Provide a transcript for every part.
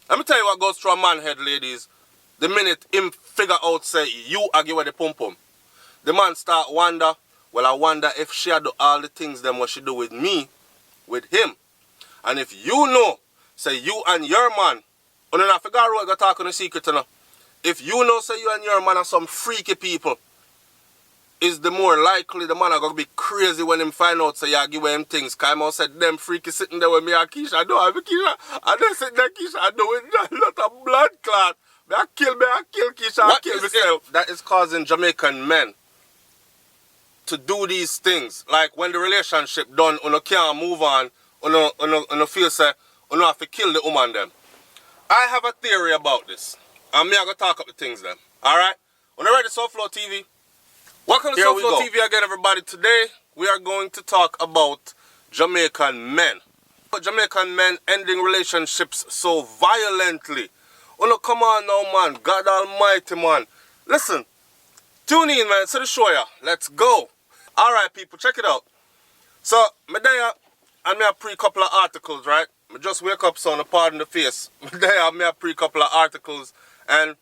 Let me tell you what goes through a man head, ladies. The minute him figure out say you are give her the pum pum. The man start wonder, well, I wonder if she do all the things them what she do with me, with him. And if you know, say you and your man, you don't figure out what you talk on the secret, you know. If you know, say you and your man are some freaky people, is the more likely the man are going to be crazy when him find out, say you give him things. Because I said, them freaky sitting there with me and Keisha, I don't have a Keisha. And they sitting there, Keisha, I do with a lot of blood clot. I kill Keisha, I kill myself. That is causing Jamaican men to do these things. Like when the relationship done, you can't move on, you feel say, you have to kill the woman them. I have a theory about this. And me I going to talk up the things then. Alright? When you ready, SouFLoTV? Welcome to SouFLoTV again, everybody. Today, we are going to talk about Jamaican men. Jamaican men ending relationships so violently. Oh no, come on now, man. God almighty, man. Listen. Tune in, man. To the show, ya. Let's go. Alright, people. Check it out. So, me there, and me a pre-couple of articles, right? Me just wake up, so pardon the face. Me there, me a pre-couple of articles. And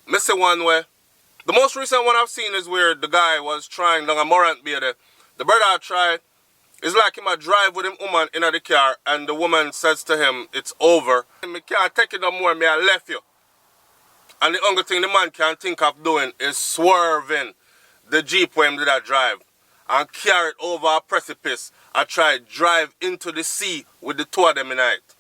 me say one way. The most recent one I've seen is where the guy was trying down a Morant Bay there. The brother I tried, it's like him a drive with him woman in the car and the woman says to him, it's over. Me can't take it no more, me I left you. And the only thing the man can think of doing is swerving the Jeep where him did that drive and carry it over a precipice. I tried drive into the sea with the two of them in it.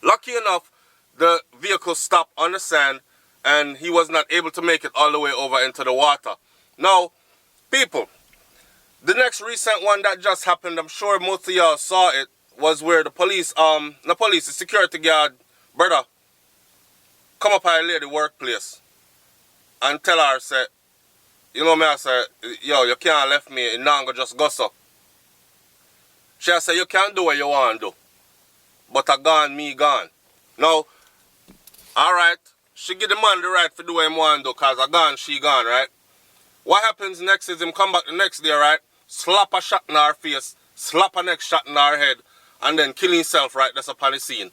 Lucky enough, the vehicle stopped on the sand and he was not able to make it all the way over into the water. Now, people, the next recent one that just happened, I'm sure most of y'all saw it, was where the police, the security guard, brother, come up at a lady workplace and tell her, say, you know me, I say, yo, you can't left me, and now I'm just go so. She say, you can't do what you want to do, but I gone, me gone. Now, alright, she give the man the right to do what he want to do, because I gone, she gone, right? What happens next is him come back the next day, right? Slap a shot in her face, slap a next shot in her head, and then kill himself right that's upon the scene.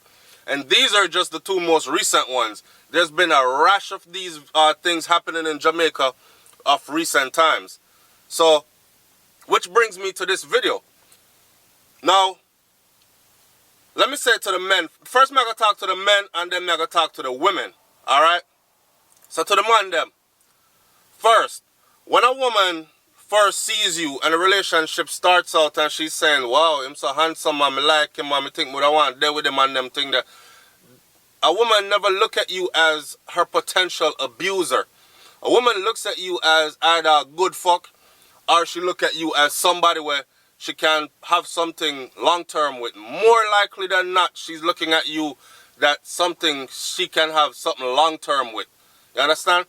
And these are just the two most recent ones. There's been a rash of these things happening in Jamaica of recent times. So, which brings me to this video. Now, let me say to the men. First, I'm going to talk to the men, and then I'm going to talk to the women. Alright? So, to the man, them. First, when a woman first sees you and a relationship starts out and she's saying, wow, him so handsome, man, I like him, man, I think what I want there with him and them thing there. A woman never look at you as her potential abuser. A woman looks at you as either a good fuck or she look at you as somebody where she can have something long-term with. More likely than not, she's looking at you that something she can have something long-term with. You understand?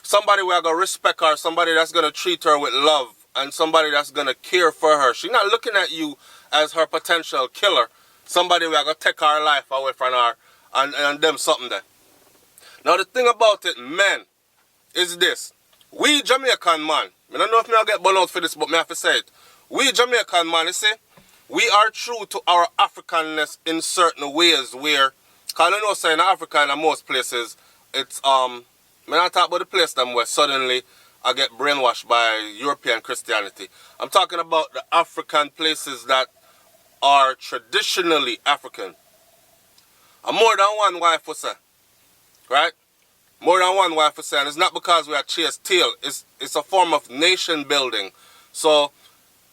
Somebody where going to respect her, somebody that's going to treat her with love, and somebody that's going to care for her. She's not looking at you as her potential killer. Somebody where going to take her life away from her and them something there. Now the thing about it, men, is this. We Jamaican man, I don't know if I get burned out for this, but I have to say it. We Jamaican man, you see, we are true to our Africanness in certain ways where, because I know say in Africa and in most places, it's, I'm not talking about the place them where suddenly I get brainwashed by European Christianity. I'm talking about the African places that are traditionally African. And more than one wife for say, right? More than one wife for say, and it's not because we are chase tail. It's a form of nation building. So,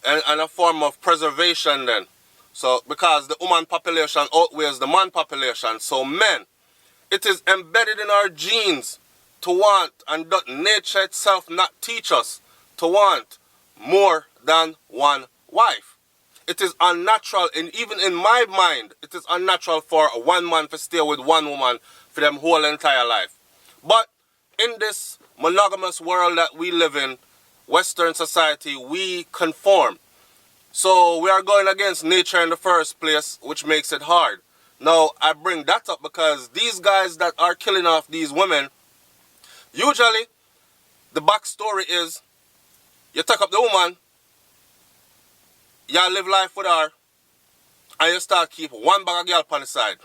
and a form of preservation then. So, because the woman population outweighs the man population. So, men, it is embedded in our genes to want, and does nature itself not teach us to want more than one wife. It is unnatural, and even in my mind, it is unnatural for one man to stay with one woman for them whole entire life. But in this monogamous world that we live in, Western society, we conform. So we are going against nature in the first place, which makes it hard. Now, I bring that up because these guys that are killing off these women, usually, the backstory is, you take up the woman, you live life with her, and you start keep one bag of girl on the side.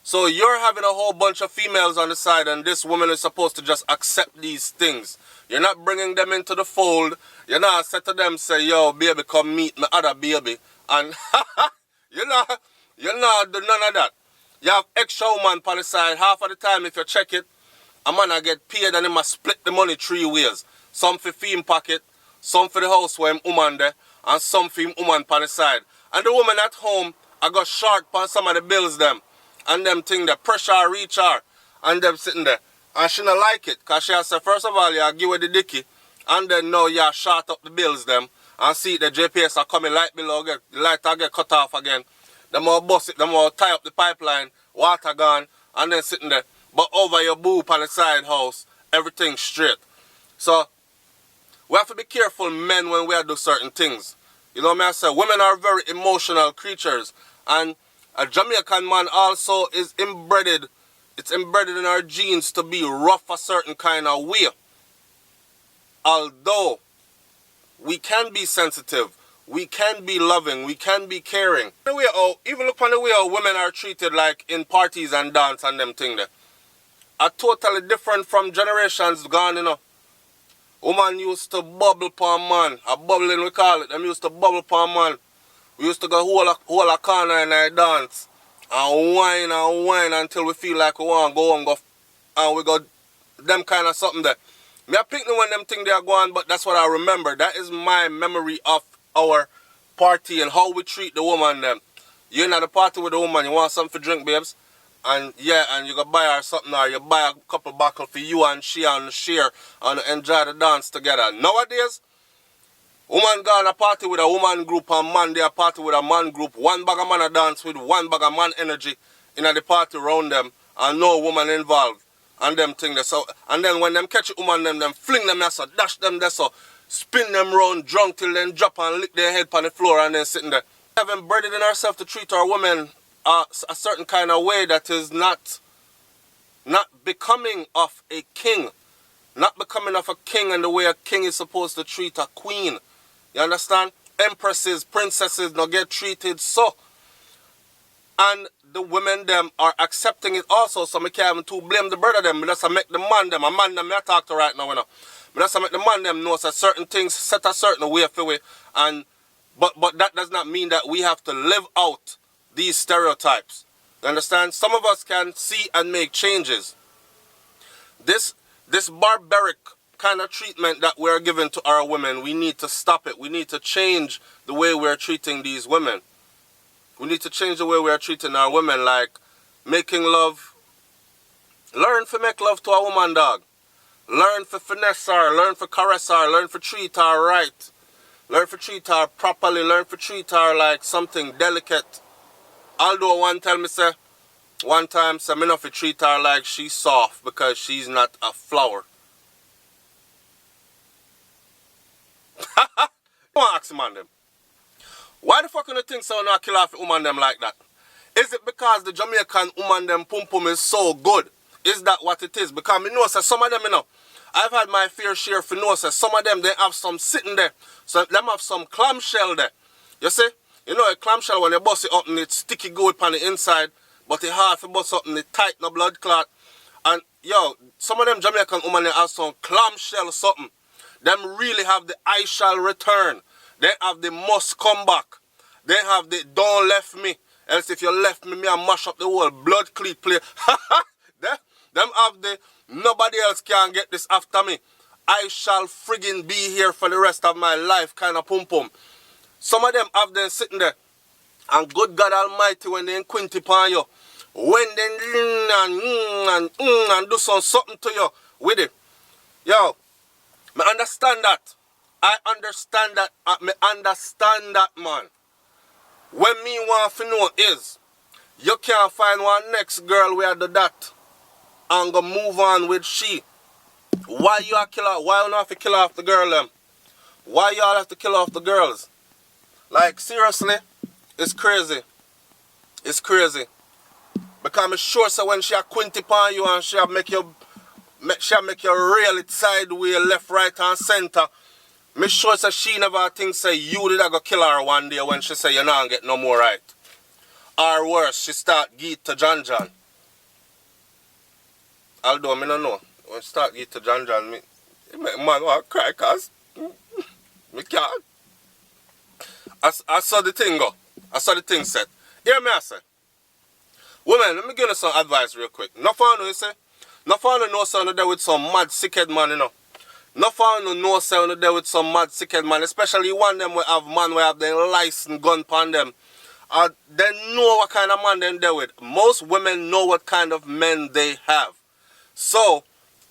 So you're having a whole bunch of females on the side, and this woman is supposed to just accept these things. You're not bringing them into the fold. You're not say to them, say, yo, baby, come meet my other baby. And you're not do none of that. You have extra woman on the side. Half of the time, if you check it, a man I get paid and he must split the money 3 ways. Some for him pocket, some for the house where him woman there, and some for him woman on the side. And the woman at home, I got short on some of the bills them. And them thing the pressure reach her. And them sitting there. And she don't like it. Because she has said, first of all, you give her the dicky. And then now you short up the bills them. And see the JPS are coming light below, the light will get cut off again. Them all bust it, them all tie up the pipeline, water gone, and then sitting there. But over your boob on the side house, everything straight. So, we have to be careful, men, when we do certain things. You know what I say? Women are very emotional creatures. And a Jamaican man also is embedded. It's embedded in our genes to be rough a certain kind of way. Although we can be sensitive, we can be loving, we can be caring. The way how, even look on the way how women are treated like in parties and dance and them thing there. Are totally different from generations gone, you know. Woman used to bubble upon man. A bubbling we call it. Them used to bubble upon man. We used to go whole a corner and I dance. And wine until we feel like we want to go and go. And we got them kind of something there. Me I pick when them thing they are going, but that's what I remember. That is my memory of our party and how we treat the woman them. You're in at the party with the woman, you want something to drink, babes? And yeah, and you go buy her something, or you buy a couple bottles for you and she and share and enjoy the dance together. Nowadays, woman go on a party with a woman group and man they a party with a man group. One bag of man a dance with one bag of man energy in the party around them and no woman involved. And them thing there. So, and then when them catch a woman, them fling them there, so dash them there, so spin them round drunk till then drop and lick their head on the floor and then sitting there. We have embedded in ourselves to treat our women a certain kind of way that is not becoming of a king. Not becoming of a king and the way a king is supposed to treat a queen. You understand? Empresses, princesses don't get treated so. And the women them are accepting it also, so I can't even to blame the brother them. But that's make the man them, a man them I talk to right now, you know. But that's make the man them know that certain things set a certain way for we. And but that does not mean that we have to live out these stereotypes. You understand? Some of us can see and make changes. This barbaric kind of treatment that we're giving to our women, we need to stop it. We need to change the way we're treating these women. We need to change the way we are treating our women, like making love. Learn to make love to a woman, dog. Learn to finesse her, learn to caress her, learn to treat her right. Learn to treat her properly, learn to treat her like something delicate. Although one time, me not to treat her like she's soft because she's not a flower. I want to ask man them. Why the fuck you think so not kill off the woman them like that? Is it because the Jamaican woman them pum pum is so good? Is that what it is? Because I know that some of them, you know, I've had my fair share for know that some of them, they have some sitting there. So them have some clamshell there. You see? You know a clamshell when you bust it up and it's sticky good on the inside, but it hard to bust up and it tight, no blood clot. And yo, some of them Jamaican women they have some clamshell something. Them really have the I shall return. They have the must come back. They have the don't left me. Else if you left me, I mash up the whole blood cleat play. Them have the nobody else can get this after me. I shall friggin' be here for the rest of my life kind of pum pum. Some of them have them sitting there. And good God Almighty when they quint upon you. When they and do something to you with it. Yo, I understand that. I understand that. Man. When me want to know is, you can't find one next girl where do that and go move on with she. Why you a kill off? Why you not have to kill off the girl them? Why y'all have to kill off the girls? Like seriously, it's crazy. It's crazy. Because I'm sure so when she a quint upon you and she make you reel it sideways, left, right and center. Me sure say she never think say you did go kill her one day when she say you not get no more right. Or worse, she start geet to John John. Although I don't know. When I start get to John, me make man want to cry cause me can't. I saw the thing go. I saw the thing set. Hear me I say. Women, let me give you some advice real quick. No for you say. No for you know someone there with some mad sickhead man, you know. No for you know someone there with some mad sickhead man, especially one them we have man we have their license gun upon them. They know what kind of man they there with. Most women know what kind of men they have. So,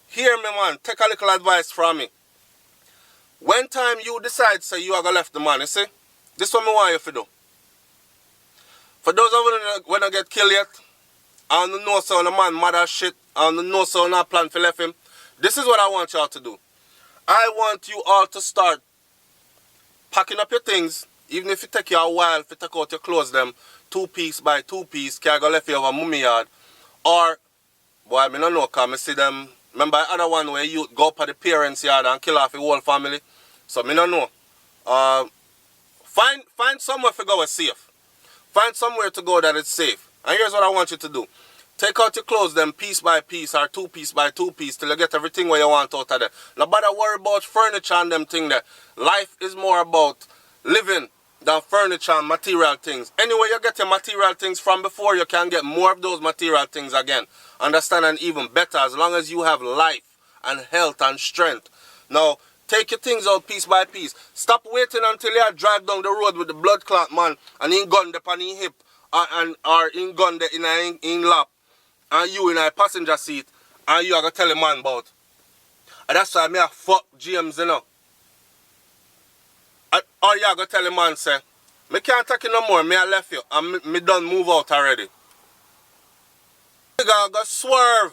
hear me man, take a little advice from me. When time you decide say you are gonna left the man, you see, this is what I want you to do. For those of you when I get killed yet, I don't know so the man mad as shit, I don't know so not plan to left him. This is what I want y'all to do. I want you all to start packing up your things, even if it take you a while to take out your clothes them, 2 piece by 2 piece, can't go left you over mummy yard. Or, boy, I don't know, because I see them, remember the other one where you go up at the parents' yard and kill off the whole family? So, I don't know. Find somewhere to go safe. Find somewhere to go that is safe. And here's what I want you to do. Take out your clothes them piece by piece or 2 piece by 2 piece till you get everything where you want out of there. Now bother worry about furniture and them thing there. Life is more about living than furniture and material things. Anyway, you get your material things from before, you can get more of those material things again. Understand? And even better as long as you have life and health and strength. Now, take your things out piece by piece. Stop waiting until you drive down the road with the blood clot man and in gun up on his hip or in gun in lap and you in a passenger seat and you are going to tell a man about. And that's why I fuck James, you know. Or you are going to tell a man, say, me can't take you no more, me I left you and me done move out already. He going to swerve.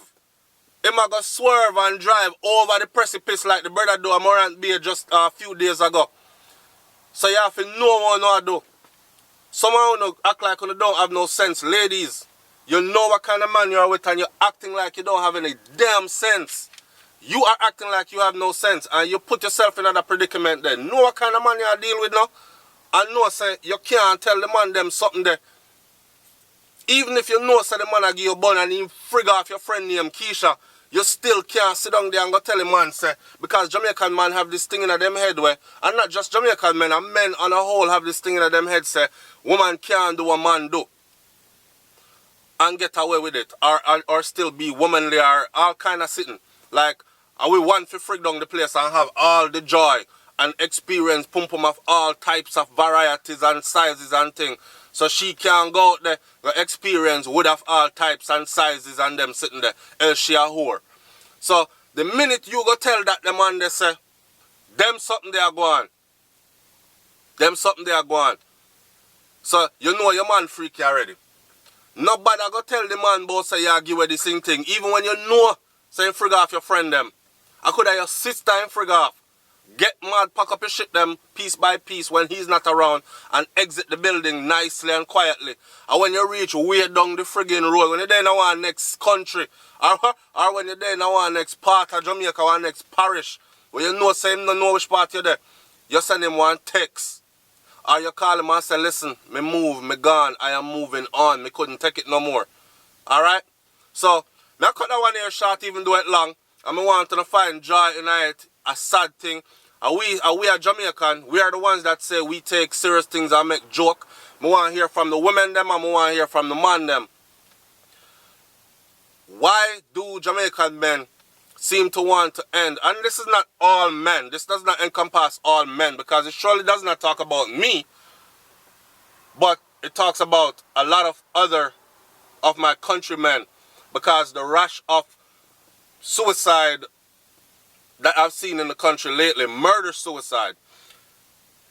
He might go swerve and drive over the precipice like the brother do a Morant Bay just a few days ago. So you have to know what you do. Someone who act like you don't have no sense. Ladies, you know what kind of man you are with and you're acting like you don't have any damn sense. You are acting like you have no sense and you put yourself in another predicament there. Know what kind of man you are dealing with now? And know say you can't tell the man them something there. Even if you know say the man will give you a bun and he frig off your friend named Keisha, you still can't sit down there and go tell a man say, because Jamaican man have this thing in them head where, and not just Jamaican men, and men on a whole have this thing in them head say, woman can't do what man do. And get away with it. Or still be womanly or all kind of sitting. Like, we want to frig down the place and have all the joy and experience pum pum of all types of varieties and sizes and things. So she can go out there, the experience would have all types and sizes and them sitting there, else she a whore. So the minute you go tell that the man they say, them something they are going. Them something they are going. So you know your man freaky already. Nobody go tell the man about say you give her the same thing. Even when you know say you frig off your friend them. I could have your sister and frig off. Get mad, pack up your shit them piece by piece when he's not around and exit the building nicely and quietly. And when you reach way down the friggin' road, when you're there in our next country, or when you're there in our next part of Jamaica, our next parish, when you know say him don't know which part you're there, you send him one text. Or you call him and say, listen, me move, me gone, I am moving on, me couldn't take it no more. Alright? So, me cut that one here short even though it long, and me want to find joy in it, a sad thing. And we are Jamaican, we are the ones that say we take serious things and make joke. I want to hear from the women them and I want to hear from the man them. Why do Jamaican men seem to want to end? And this is not all men. This does not encompass all men because it surely does not talk about me. But it talks about a lot of other of my countrymen because the rush of suicide that I've seen in the country lately, murder-suicide,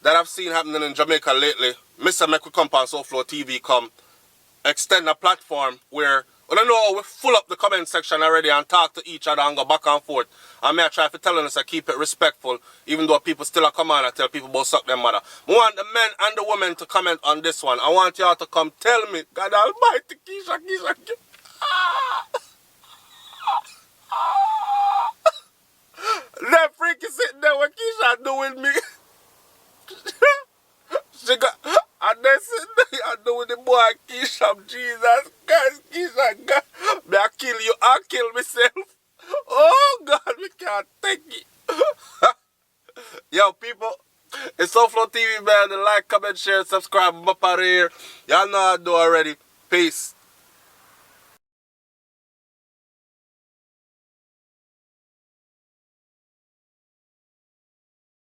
that I've seen happening in Jamaica lately, Mr. Make we come on SouFLoTV come extend a platform where, well, I know we full up the comment section already and talk to each other and go back and forth. And me I try to tell us to keep it respectful, even though people still come on and tell people about suck them mother. I want the men and the women to comment on this one. I want y'all to come tell me, God almighty, Keisha. That freaky sitting there what Keisha doing me. She got, and they sitting there and doing the boy Keisha, Jesus Christ, Keisha, God. Me I kill you, I kill myself. Yo, people, it's SouFLoTV, man. Like, comment, share, subscribe. I'm up out of here. Y'all know I do already. Peace.